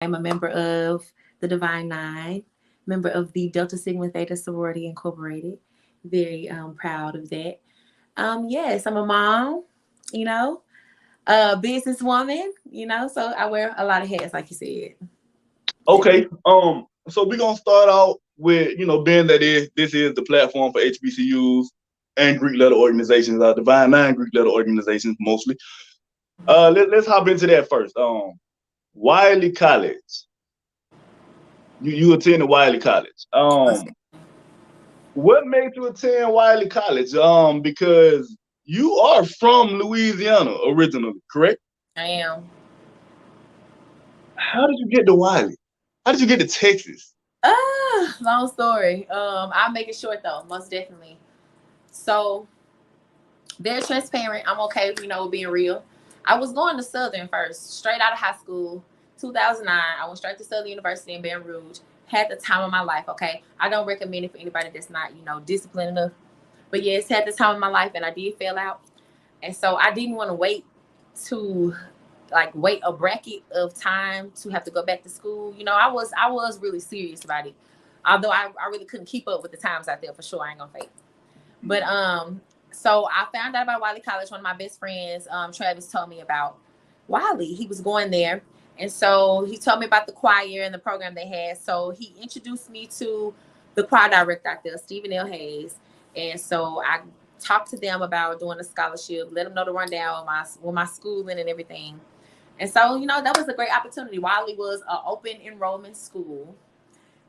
I'm a member of the Divine Nine, member of the Delta Sigma Theta Sorority Incorporated. Very proud of that. Yes, I'm a mom, you know, a businesswoman, so I wear a lot of hats, like you said. Okay. So we're gonna start out with, being that this is the platform for HBCUs and Greek letter organizations, Divine Nine Greek letter organizations mostly. Let's hop into that first. Wiley College. You attended Wiley College. What made you attend Wiley College? Because you are from Louisiana originally, correct? I am. How did you get to Wiley? How did you get to Texas? Long story. I'll make it short though, most definitely. So, very transparent. I'm okay, being real. I was going to Southern first, straight out of high school, 2009. I went straight to Southern University in Baton Rouge. Had the time of my life, okay? I don't recommend it for anybody that's not, disciplined enough. But yes, had the time of my life, and I did fail out. And so I didn't want to to wait a bracket of time to have to go back to school. I was really serious about it. Although I really couldn't keep up with the times out there for sure. I ain't gonna fake. But so I found out about Wiley College. One of my best friends, Travis, told me about Wiley. He was going there. And so he told me about the choir and the program they had. So he introduced me to the choir director out there, Stephen L. Hayes. And so I talked to them about doing a scholarship, let them know the rundown with my schooling and everything. And so, that was a great opportunity. Wiley was an open enrollment school,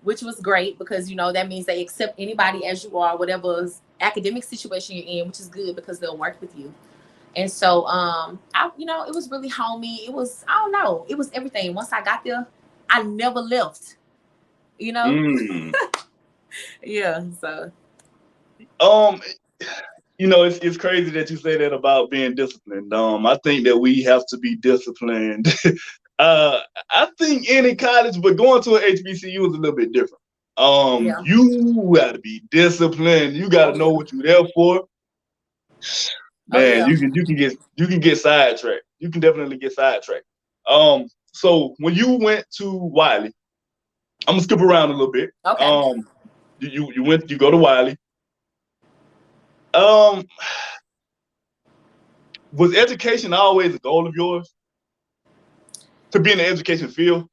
which was great because, that means they accept anybody as you are, whatever academic situation you're in, which is good because they'll work with you. And so, it was really homey. It was, I don't know, it was everything. Once I got there, I never left, Mm. Yeah, so. It's crazy that you say that about being disciplined. I think that we have to be disciplined. I think any college, but going to an HBCU is a little bit different. Yeah. You got to be disciplined. You got to know what you're there for. Man, yeah. you can get sidetracked. You can definitely get sidetracked. So when you went to Wiley, I'm gonna skip around a little bit. Okay. You go to Wiley. Was education always a goal of yours? To be in the education field?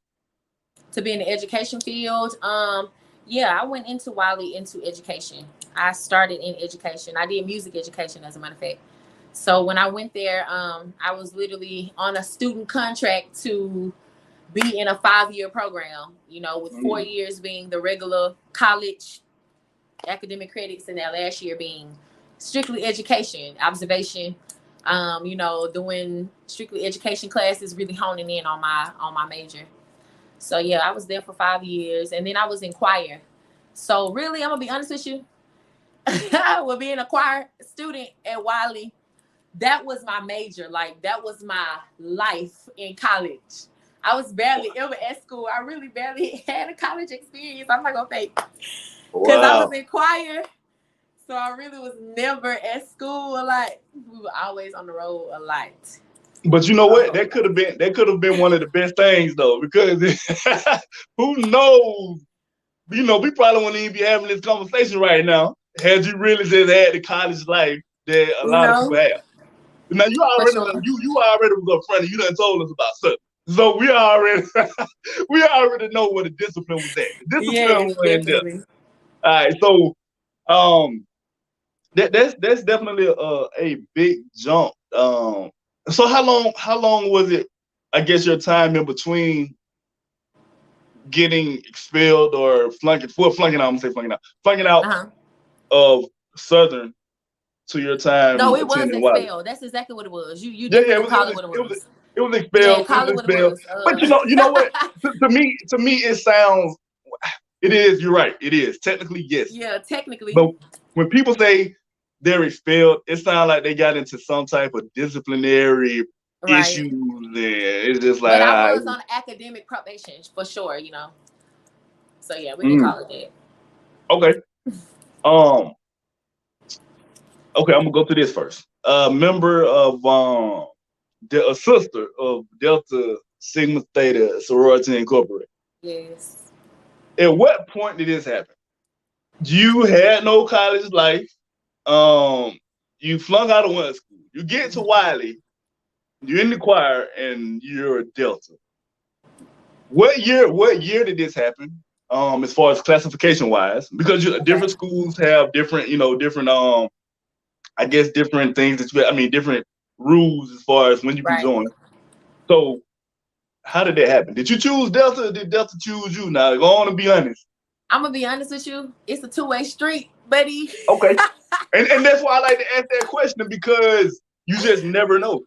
To be in the education field, yeah, I went into Wiley into education. I started in education. I did music education, as a matter of fact. So when I went there, I was literally on a student contract to be in a 5-year program, with 4 years being the regular college academic credits and that last year being strictly education, observation, doing strictly education classes, really honing in on my major. So yeah, I was there for 5 years, and then I was in choir. So really, I'm gonna be honest with you, with being a choir student at Wiley, that was my major. Like, that was my life in college. I was barely ever at school. I really barely had a college experience. I'm not gonna fake, because I was in choir. So I really was never at school a lot. We were always on the road a lot. But you know what? That could have been one of the best things though, because who knows? We probably wouldn't even be having this conversation right now had you really just had the college life that a lot of people have. Now you already was up front and you done told us about something. So we already know where the discipline was at. The discipline was in there. All right, so that's definitely a big jump. So how long was it? I guess your time in between getting expelled or flunking out. I'm gonna say flunking out of Southern to your time. No, it was attending expelled. Wiley. That's exactly what it was. You definitely call it what it was. It was expelled. Yeah, call it what it was. But you know what? to me, it sounds. It is. You're right. It is technically yes. Yeah, technically. But when people say they're expelled, it sounds like they got into some type of disciplinary issues. There, it's just like. But I was on academic probation for sure. So yeah, we can call it that. Okay. Okay, I'm gonna go to this first. Member of a sister of Delta Sigma Theta Sorority Incorporated. Yes. At what point did this happen? You had no college life. You flunk out of one school. You get to Wiley. You're in the choir, and you're a Delta. What year did this happen? As far as classification wise, because different schools have different, different I guess different things that different rules as far as when you can join. So how did that happen? Did you choose Delta or did Delta choose you? Now go on and be honest. I'm gonna be honest with you. It's a two-way street, buddy. Okay. and that's why I like to ask that question, because you just never know.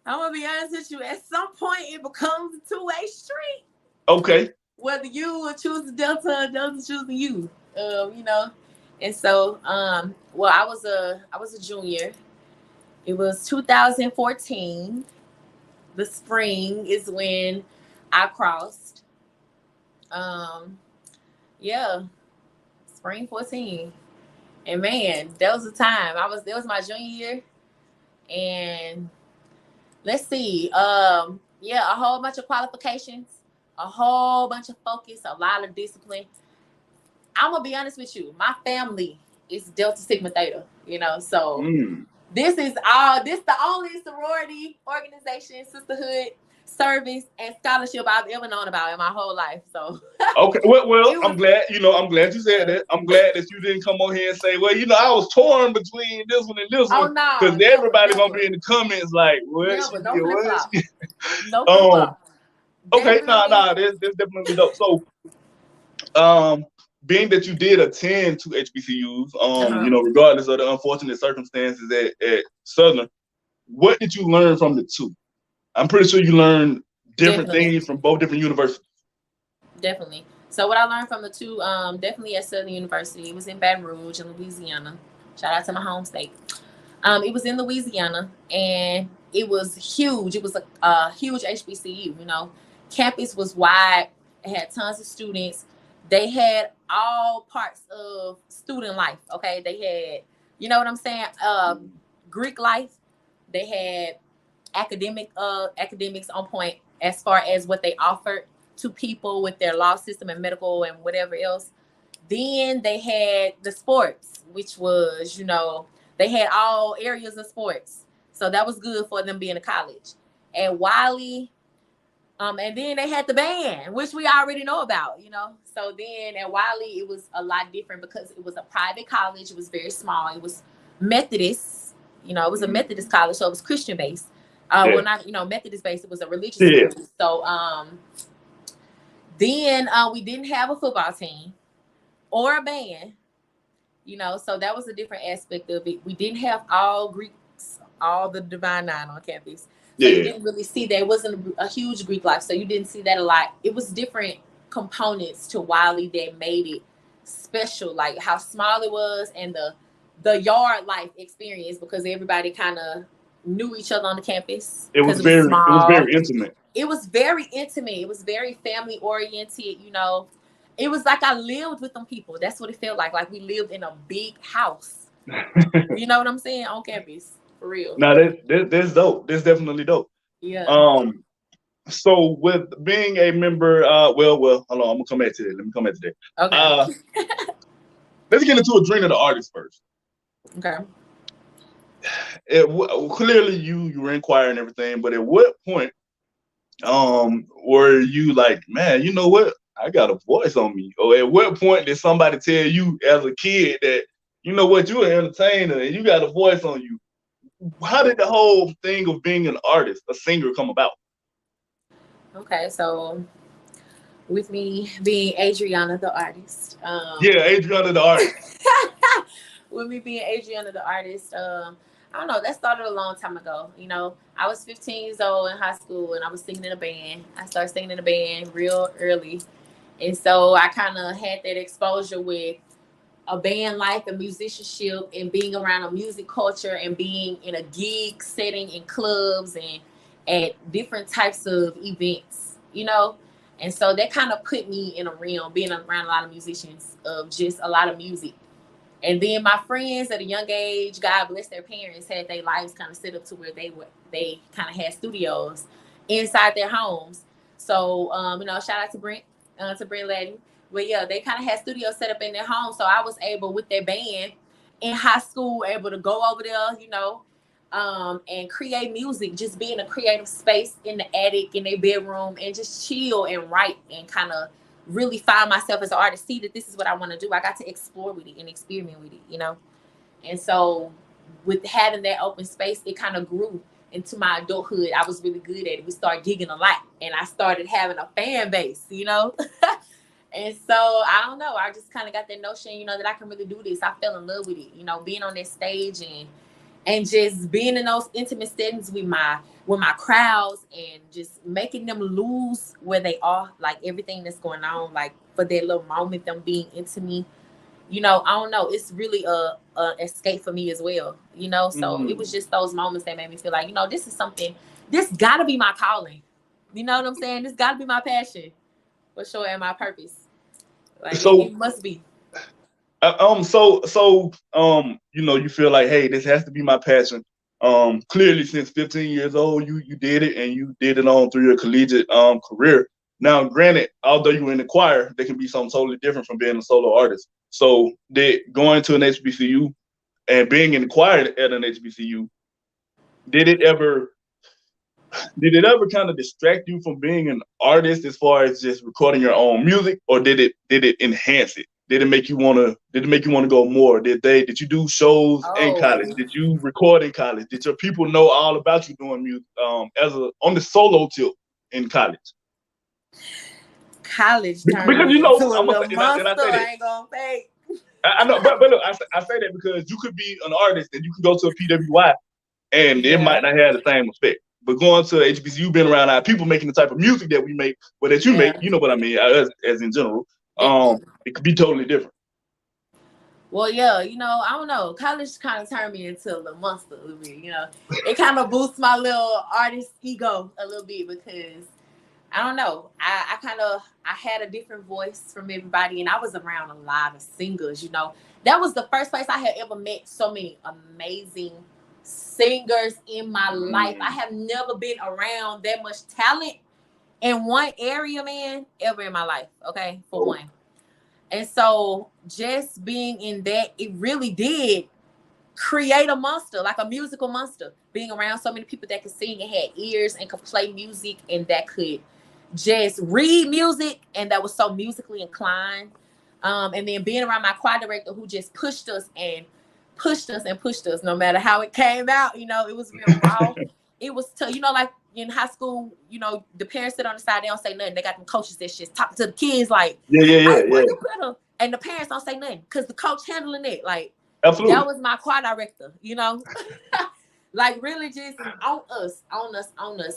I'm gonna be honest with you. At some point, it becomes a two-way street. Okay. Whether you will choose the Delta or Delta choosing you, And so, well, I was a junior. It was 2014. The spring is when I crossed. Spring 14. And man, that was the time. That was my junior year. And let's see. A whole bunch of qualifications, a whole bunch of focus, a lot of discipline. I'm gonna be honest with you. My family is Delta Sigma Theta, so this is the only sorority organization, sisterhood, service, and scholarship I've ever known about in my whole life. So okay, well, I'm glad you said that. I'm glad that you didn't come on here and say, well, I was torn between this one and this one. No, because everybody gonna be in the comments like, what? No flip-flop. Okay, that's definitely dope. So, being that you did attend to HBCUs, regardless of the unfortunate circumstances at Southern, what did you learn from the two? I'm pretty sure you learned different things from both different universities. Definitely. So what I learned from the two, definitely at Southern University, it was in Baton Rouge in Louisiana. Shout out to my home state. It was in Louisiana, and it was huge. It was a huge HBCU, Campus was wide. It had tons of students. They had all parts of student life, okay? They had, you know what I'm saying? Greek life. They had academics on point as far as what they offered to people with their law system and medical and whatever else. Then they had the sports, which was, they had all areas of sports. So that was good for them being a college. And Wiley, and then they had the band, which we already know about, So then at Wiley, it was a lot different because it was a private college. It was very small. It was Methodist, it was a Methodist college, so it was Christian based. Well, not, Methodist based. It was a religious school. So then we didn't have a football team or a band, so that was a different aspect of it. We didn't have all Greeks, all the Divine Nine on campus. So you didn't really see that. It wasn't a huge Greek life, so you didn't see that a lot. It was different components to Wiley that made it special, like how small it was and the yard life experience, because everybody kind of knew each other on the campus. It was very intimate. It was very intimate. It was very family oriented. It was like I lived with them people. That's what it felt like. Like we lived in a big house. You know what I'm saying? On campus. For real. No, that's dope. That's definitely dope. Yeah. So with being a member, hold on, I'm gonna come back to that. Let me come back to that. Okay. Let's get into Adreana the artist first. Okay. Clearly you were in choir and everything, but at what point were you like, man, you know what? I got a voice on me? Or at what point did somebody tell you as a kid that, you know what, you're an entertainer and you got a voice on you? How did the whole thing of being an artist, a singer, come about? Okay, so with me being Adreana the artist. Adreana the artist. With me being Adreana the artist, I don't know, that started a long time ago. I was 15 years old in high school and I was singing in a band. I started singing in a band real early. And so I kind of had that exposure with a band life and musicianship and being around a music culture and being in a gig setting in clubs and at different types of events, And so that kind of put me in a realm, being around a lot of musicians, of just a lot of music. And then my friends at a young age, God bless their parents, had their lives kind of set up to where they kind of had studios. inside their homes. So, you know, shout out to Brent Laddie. But yeah, they kind of had studios set up in their home. So I was able, with their band in high school, able to go over there, you know, and create music, just be in a creative space in the attic, in their bedroom, and just chill and write and kind of really find myself as an artist, see that this is what I want to do. I got to explore with it and experiment with it, you know? And so with having that open space, it kind of grew into my adulthood. I was really good at it. We started gigging a lot, and I started having a fan base, you know? And so, I don't know, I just kind of got that notion, you know, that I can really do this. I fell in love with it, you know, being on that stage and just being in those intimate settings with my crowds and just making them lose where they are, like everything that's going on, like for that little moment, them being into me, you know, I don't know, it's really a escape for me as well, you know. So it was just those moments that made me feel like, you know, this is something, this gotta be my calling, you know what I'm saying? This gotta be my passion for sure, and my purpose. Like, so it must be. You know, you feel like, hey, this has to be my passion. Clearly, since 15 years old, you did it, and you did it on through your collegiate career. Now, granted, although you were in the choir, there can be something totally different from being a solo artist. So, going to an HBCU and being in the choir at an HBCU, did it ever kind of distract you from being an artist as far as just recording your own music, or did it enhance it? Did it make you want to go more? Did you do shows in college? Did you record in college? Did your people know all about you doing music on the solo tip in college? College because you know, I ain't gonna fake. I know, but look, I say that because you could be an artist and you can go to a PWI and it might not have the same effect. But going to HBCU, being around our people making the type of music that we make, but that you make, you know what I mean, as in general, it could be totally different. Well, yeah, you know, I don't know. College kind of turned me into a little monster a little bit, you know. It kind of boosts my little artist ego a little bit because, I don't know, I had a different voice from everybody, and I was around a lot of singers, you know. That was the first place I had ever met so many amazing singers in my life. I have never been around that much talent in one area, man, ever in my life, okay, for one. And so just being in that, it really did create a monster, like a musical monster, being around so many people that could sing and had ears and could play music and that could just read music and that was so musically inclined. And then being around my choir director who just pushed us no matter how it came out, you know, it was real raw. It was tough, you know, like in high school, you know, the parents sit on the side, they don't say nothing. They got them coaches that shit talking to the kids like, and the parents don't say nothing because the coach handling it. Like, absolutely. That was my choir director, you know, like really just on us,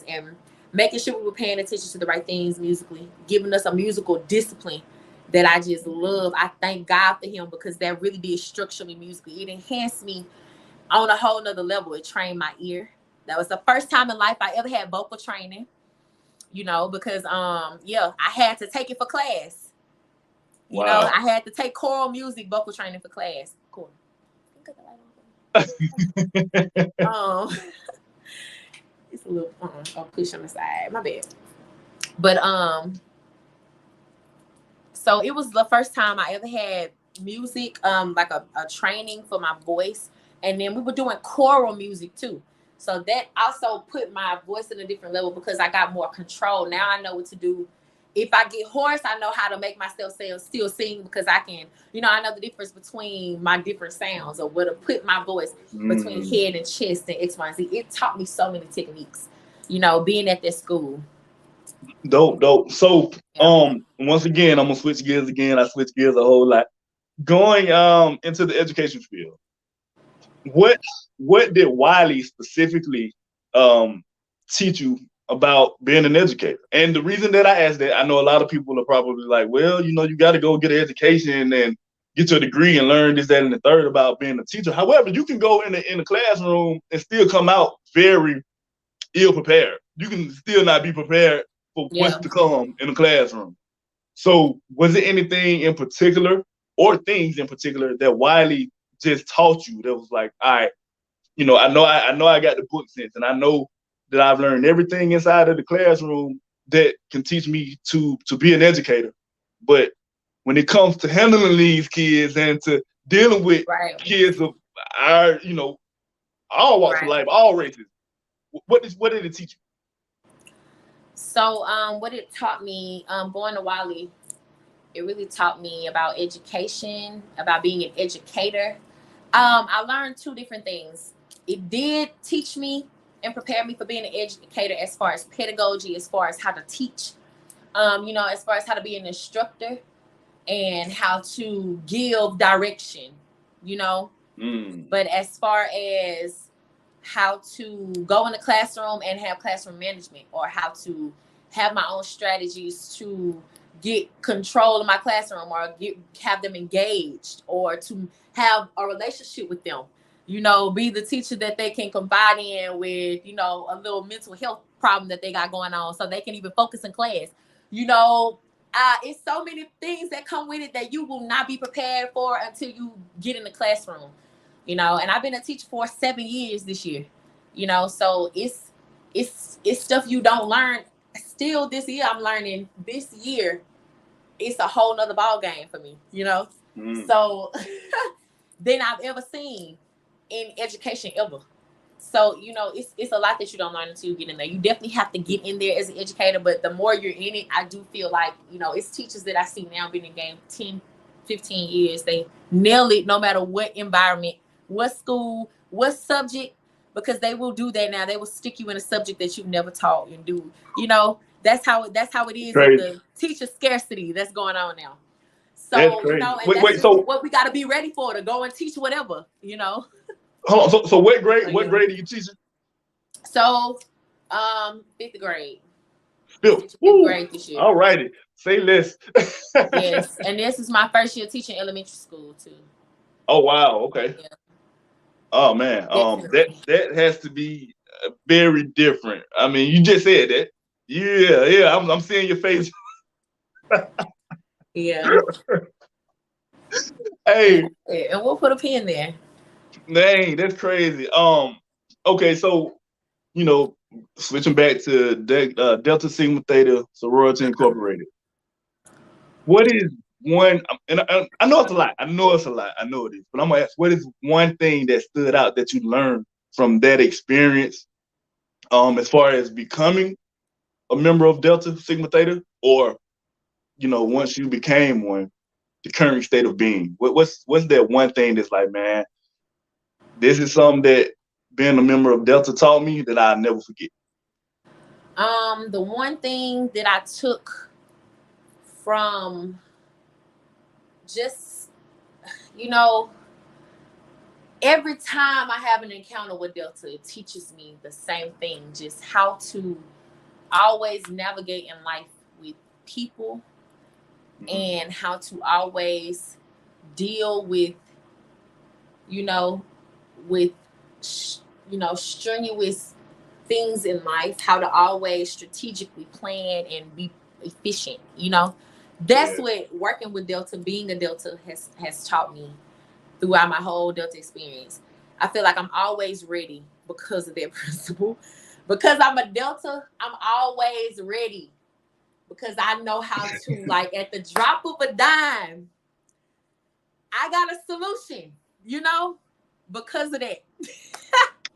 and making sure we were paying attention to the right things musically, giving us a musical discipline that I just love. I thank God for him because that really did structure me musically. It enhanced me on a whole nother level. It trained my ear. That was the first time in life I ever had vocal training, you know, because, I had to take it for class. You know, I had to take choral music vocal training for class. Cool. It's a little, I'll push on the side. My bad. But, so it was the first time I ever had music, like a training for my voice. And then we were doing choral music too. So that also put my voice in a different level because I got more control. Now I know what to do. If I get hoarse, I know how to make myself still sing because I can, you know, I know the difference between my different sounds or where to put my voice between head and chest and X, Y, and Z. It taught me so many techniques, you know, being at that school. Dope. So, once again, I'm gonna switch gears again. I switch gears a whole lot. Going into the education field, what did Wiley specifically teach you about being an educator? And the reason that I asked that, I know a lot of people are probably like, well, you know, you got to go get an education and get your degree and learn this, that, and the third about being a teacher. However, you can go in the classroom and still come out very ill prepared. You can still not be prepared for what's to come in the classroom. So was it anything in particular or things in particular that Wiley just taught you that was like, all right, you know I got the book sense and I know that I've learned everything inside of the classroom that can teach me to be an educator. But when it comes to handling these kids and to dealing with kids of our, all walks of life, all races, what did it teach you? So what it taught me, going to Wiley, it really taught me about education, about being an educator. I learned two different things. It did teach me and prepare me for being an educator as far as pedagogy, as far as how to teach, as far as how to be an instructor and how to give direction, But as far as how to go in the classroom and have classroom management, or how to have my own strategies to get control of my classroom, or have them engaged, or to have a relationship with them, be the teacher that they can confide in with, a little mental health problem that they got going on, so they can even focus in class. It's so many things that come with it that you will not be prepared for until you get in the classroom, and I've been a teacher for 7 years this year, so it's stuff you don't learn. Still this year, I'm learning. This year, it's a whole nother ball game for me, so than I've ever seen in education ever. So, it's a lot that you don't learn until you get in there. You definitely have to get in there as an educator, but the more you're in it, I do feel like, it's teachers that I see now been in the game 10, 15 years. They nail it no matter what environment, what school, what subject, because they will do that now. They will stick you in a subject that you've never taught and do, that's how it is with the teacher scarcity that's going on now. So, and that's what we got to be ready for, to go and teach whatever, Hold on. So what grade are you teaching? So, 5th grade. Fifth grade this year. All righty. Say less. Yes, and this is my first year teaching elementary school too. Oh wow. Okay. Yeah. Oh man. That has to be very different. I mean, you just said that. Yeah. I'm seeing your face. Yeah. Hey. And we'll put a pin there. Dang, that's crazy. Okay, so switching back to Delta Sigma Theta Sorority Incorporated. What is one? And I know it's a lot. I know it is. But I'm gonna ask, what is one thing that stood out that you learned from that experience, as far as becoming a member of Delta Sigma Theta, or once you became one, the current state of being? What's that one thing that's like, man, this is something that being a member of Delta taught me that I'll never forget? The one thing that I took from just, every time I have an encounter with Delta, it teaches me the same thing, just how to always navigate in life with people, and how to always deal with, strenuous things in life, how to always strategically plan and be efficient. That's what working with Delta, being a Delta has taught me throughout my whole Delta experience. I feel like I'm always ready because of their principle. Because I'm a Delta, I'm always ready, because I know how to, like, at the drop of a dime, I got a solution, because of that.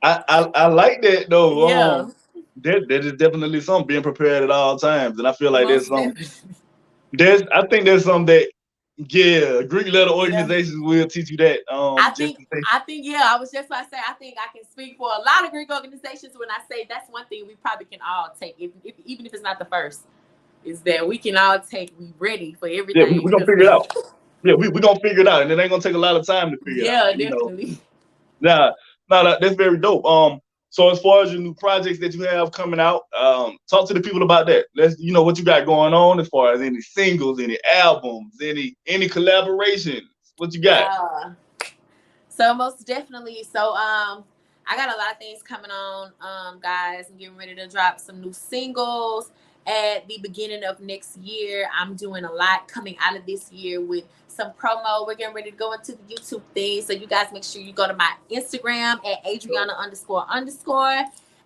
I like that though. Yeah. That is definitely something, being prepared at all times. And I feel like there's something. I think there's something that Greek letter organizations will teach you that. I think I was just about to say, I think I can speak for a lot of Greek organizations when I say that's one thing we probably can all take, even if it's not the first, is that we can all we ready for everything. Yeah, we're gonna figure it out. Yeah, we're gonna figure it out, and it ain't gonna take a lot of time to figure it out. Yeah, definitely. Nah, that's very dope. So as far as your new projects that you have coming out, talk to the people about that. Let's, what you got going on as far as any singles, any albums, any collaborations. What you got? Yeah. So most definitely. So I got a lot of things coming on, guys. I'm getting ready to drop some new singles at the beginning of next year. I'm doing a lot coming out of this year with some promo. We're getting ready to go into the YouTube thing. So you guys make sure you go to my Instagram at Adreana __.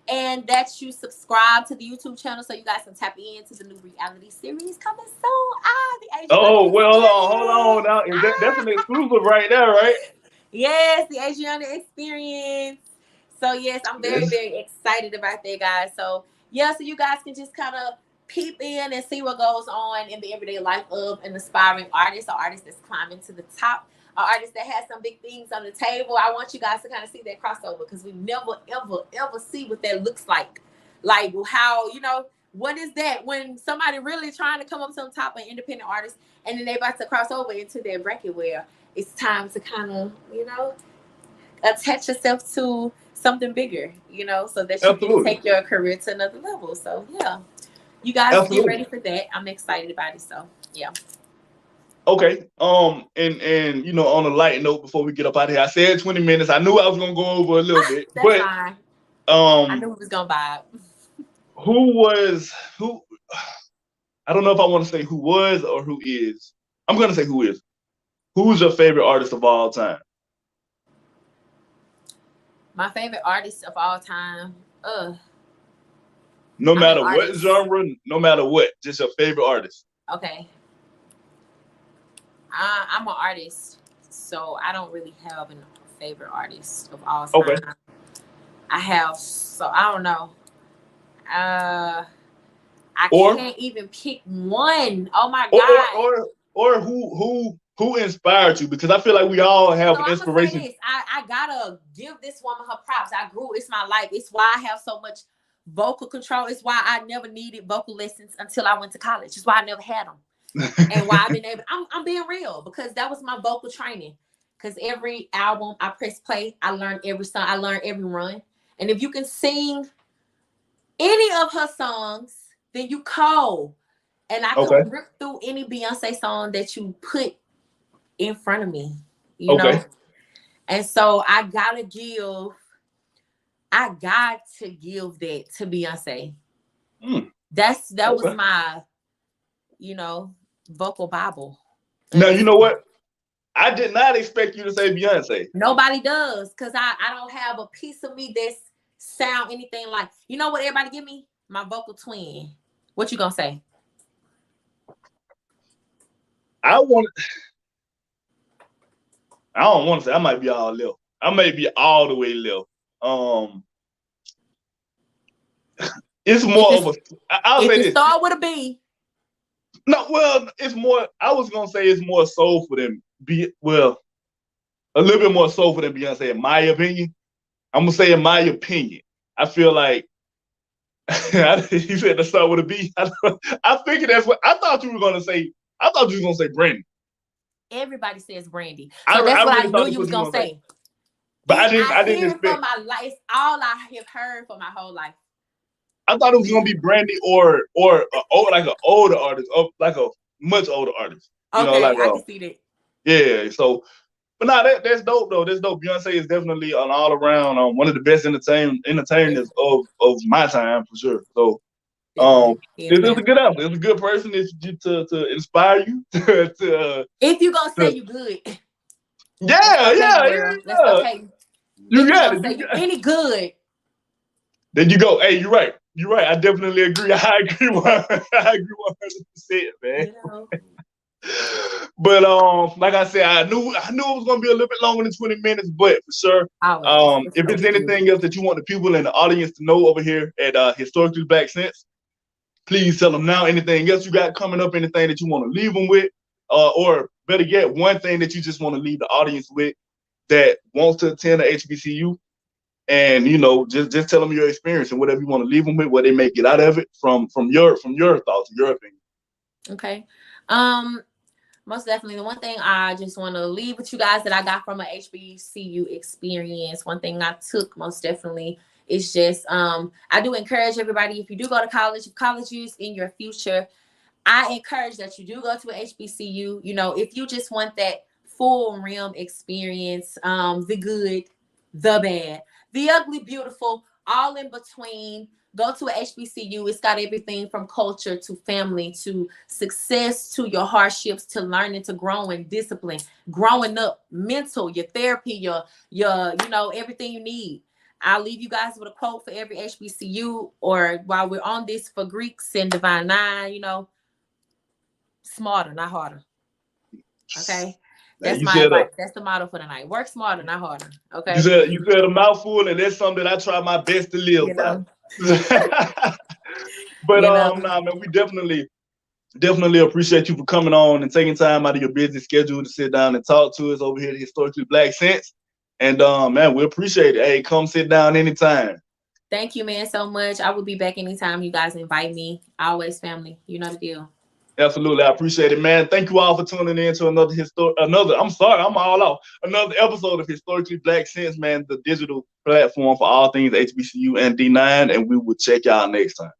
and that you subscribe to the YouTube channel so you guys can tap into the new reality series coming soon. The Oh, Adreana well, hold on. Experience. Now, that's an exclusive right there, right? Yes, the Adreana Experience. So yes, I'm very, Yes. very excited about that, guys. So yeah, so you guys can just kind of peep in and see what goes on in the everyday life of an aspiring artist, or artist that's climbing to the top, an artist that has some big things on the table. I want you guys to kind of see that crossover, because we never, ever, ever see what that looks like. Like how, what is that when somebody really trying to come up to the top, an independent artist, and then they about to cross over into their bracket where it's time to kind of, attach yourself to something bigger, so that you can Absolutely. take your career to another level. So yeah, you guys Absolutely. get ready for that. I'm excited about it. So yeah. Okay. And on a light note, before we get up out of here, I said 20 minutes. I knew I was gonna go over a little bit, That's but fine. I knew it was gonna vibe. who? I don't know if I want to say who was or who is. I'm gonna say who is. Who's your favorite artist of all time? My favorite artist of all time. No matter what genre, no matter what, just your favorite artist. Okay. I'm an artist, so I don't really have a favorite artist of all time. Okay. I don't know. I can't even pick one. Oh my God. Or who inspired you? Because I feel like we all have an inspiration. I gotta give this woman her props. It's my life. It's why I have so much vocal control. It's why I never needed vocal lessons until I went to college. It's why I never had them. And why I've been able, I'm being real, because that was my vocal training. Because every album I press play, I learned every song, I learned every run. And if you can sing any of her songs, then you cold. And I could rip through any Beyonce song that you put in front of me, know. And so I got to give that to Beyonce. That was my, vocal Bible. Now, you know what? I did not expect you to say Beyonce. Nobody does, because I don't have a piece of me that's sound anything like, what everybody give me? My vocal twin. What you gonna say? I don't want to say. I might be all left. I may be all the way left. It's more of a. I'll say this. Start with a B. No, well, it's more. I was gonna say it's more soulful than a little bit more soulful than Beyonce, in my opinion. I'm gonna say in my opinion. I feel like he said to start with a B. I figured that's what I thought you were gonna say. I thought you were gonna say Brandy. Everybody says Brandy, so that's what I knew you was gonna say. But I didn't expect. For my life, it's all I have heard for my whole life. I thought it was gonna be Brandy or like an older artist, or like a much older artist. Okay, I can see that. Yeah, so, but that's dope though. That's dope. Beyonce is definitely an all around one of the best entertainers of my time for sure. So, it's a good album. It's a good person. It's to inspire you to. If you gonna say you good. Yeah. That's okay. You got it. You any good. Then you go. Hey, you're right. You're right. I definitely agree. I agree 100%, man. But like I said, I knew it was gonna be a little bit longer than 20 minutes, but for sure. If there's anything else that you want the people in the audience to know over here at Historically Black Sense, please tell them now. Anything else you got coming up, anything that you want to leave them with, or better yet, one thing that you just want to leave the audience with that wants to attend a HBCU. And just tell them your experience and whatever you want to leave them with, what they may get out of it from your thoughts, your opinion. Okay. Most definitely. The one thing I just want to leave with you guys that I got from an HBCU experience, one thing I took most definitely is just I do encourage everybody, if you do go to college, if college is in your future, I encourage that you do go to an HBCU. If you just want that full realm experience, the good, the bad, the ugly, beautiful, all in between. Go to a HBCU. It's got everything from culture to family to success to your hardships to learning to growing, discipline, growing up, mental, your therapy, your everything you need. I'll leave you guys with a quote for every HBCU, or while we're on this, for Greeks and Divine Nine, you know, smarter, not harder. Okay. That's my advice. That's the motto for the night. Work smarter, not harder. Okay. You said a mouthful, and that's something that I try my best to live by. But nah, man, we definitely appreciate you for coming on and taking time out of your busy schedule to sit down and talk to us over here at Historically Black Sense. And man, we appreciate it. Hey, come sit down anytime. Thank you, man, so much. I will be back anytime you guys invite me. Always family. You know the deal. Absolutely. I appreciate it, man. Thank you all for tuning in to another episode of Historically Black Sense, man, the digital platform for all things HBCU and D9. And we will check y'all next time.